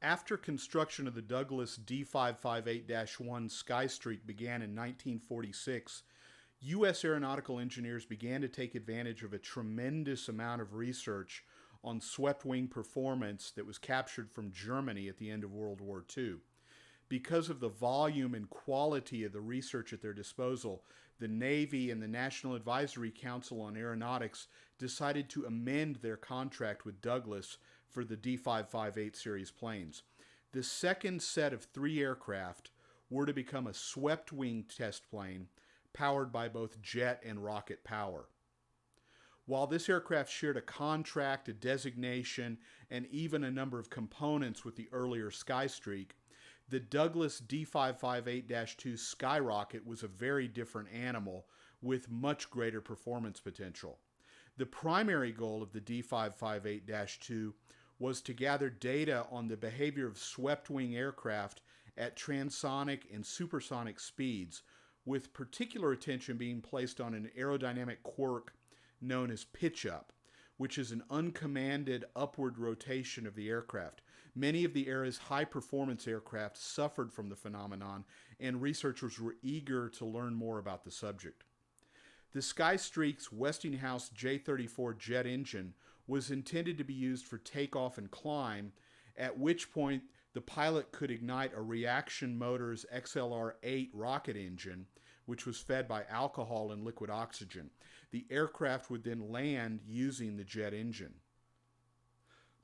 After construction of the Douglas D558-1 Skystreak began in 1946, U.S. aeronautical engineers began to take advantage of a tremendous amount of research on swept-wing performance that was captured from Germany at the end of World War II. Because of the volume and quality of the research at their disposal, the Navy and the National Advisory Council on Aeronautics decided to amend their contract with Douglas for the D558 series planes. The second set of 3 aircraft were to become a swept-wing test plane powered by both jet and rocket power. While this aircraft shared a contract, a designation, and even a number of components with the earlier Skystreak, the Douglas D558-2 Skyrocket was a very different animal with much greater performance potential. The primary goal of the D558-2 was to gather data on the behavior of swept-wing aircraft at transonic and supersonic speeds, with particular attention being placed on an aerodynamic quirk known as pitch-up, which is an uncommanded upward rotation of the aircraft. Many of the era's high-performance aircraft suffered from the phenomenon, and researchers were eager to learn more about the subject. The Skystreak's Westinghouse J-34 jet engine was intended to be used for takeoff and climb, at which point the pilot could ignite a reaction motor's XLR-8 rocket engine, which was fed by alcohol and liquid oxygen. The aircraft would then land using the jet engine.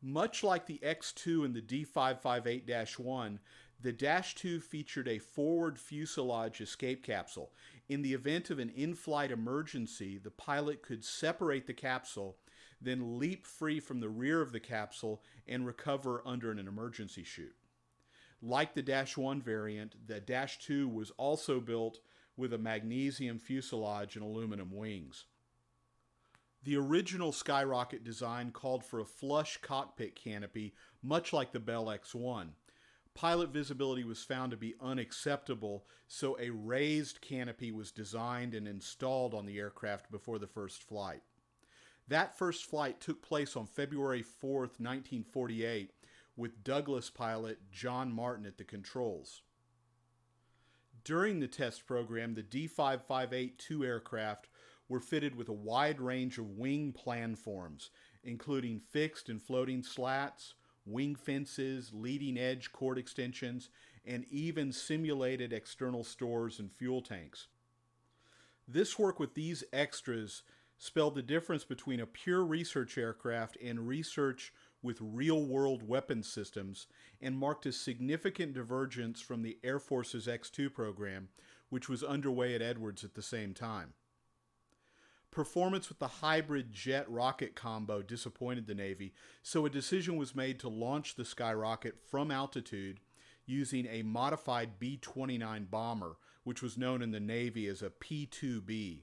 Much like the X-2 and the D558-1, the Dash 2 featured a forward fuselage escape capsule. In the event of an in-flight emergency, the pilot could separate the capsule, then leap free from the rear of the capsule and recover under an emergency chute. Like the Dash 1 variant, the Dash 2 was also built with a magnesium fuselage and aluminum wings. The original Skyrocket design called for a flush cockpit canopy, much like the Bell X-1. Pilot visibility was found to be unacceptable, so a raised canopy was designed and installed on the aircraft before the first flight. That first flight took place on February 4, 1948, with Douglas pilot John Martin at the controls. During the test program, the D558-2 aircraft were fitted with a wide range of wing planforms, including fixed and floating slats, wing fences, leading edge cord extensions, and even simulated external stores and fuel tanks. This work with these extras spelled the difference between a pure research aircraft and research with real-world weapons systems, and marked a significant divergence from the Air Force's X-2 program, which was underway at Edwards at the same time. Performance with the hybrid jet-rocket combo disappointed the Navy, so a decision was made to launch the Skyrocket from altitude using a modified B-29 bomber, which was known in the Navy as a P-2B.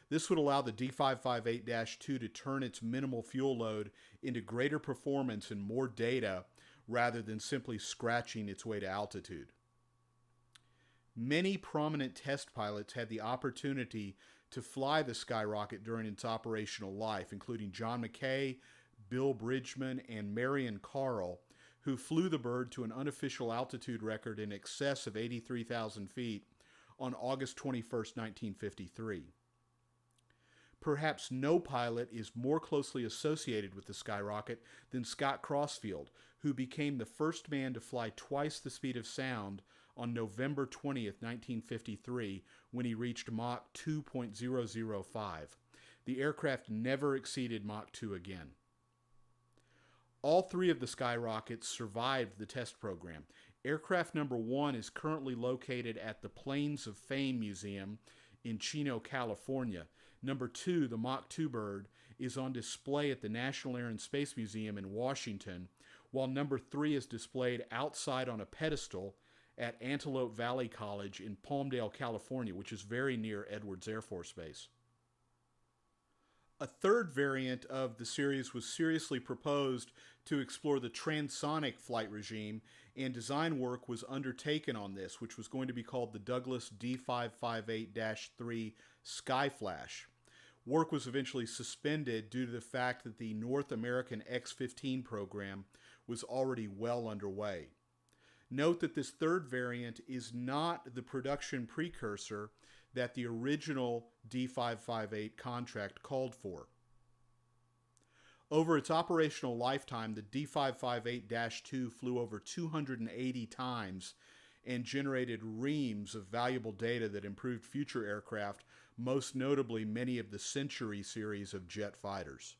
This would allow the D558-2 to turn its minimal fuel load into greater performance and more data, rather than simply scratching its way to altitude. Many prominent test pilots had the opportunity to fly the Skyrocket during its operational life, including John McKay, Bill Bridgman, and Marion Carl, who flew the bird to an unofficial altitude record in excess of 83,000 feet on August 21, 1953. Perhaps no pilot is more closely associated with the Skyrocket than Scott Crossfield, who became the first man to fly twice the speed of sound on November 20, 1953, when he reached Mach 2.005. The aircraft never exceeded Mach 2 again. All 3 of the Skyrockets survived the test program. Aircraft number 1 is currently located at the Planes of Fame Museum in Chino, California. Number 2, the Mach 2 bird, is on display at the National Air and Space Museum in Washington, while number 3 is displayed outside on a pedestal at Antelope Valley College in Palmdale, California, which is very near Edwards Air Force Base. A third variant of the series was seriously proposed to explore the transonic flight regime, and design work was undertaken on this, which was going to be called the Douglas D558-3 Skyflash. Work was eventually suspended due to the fact that the North American X-15 program was already well underway. Note that this third variant is not the production precursor that the original D558 contract called for. Over its operational lifetime, the D558-2 flew over 280 times and generated reams of valuable data that improved future aircraft, most notably many of the Century series of jet fighters.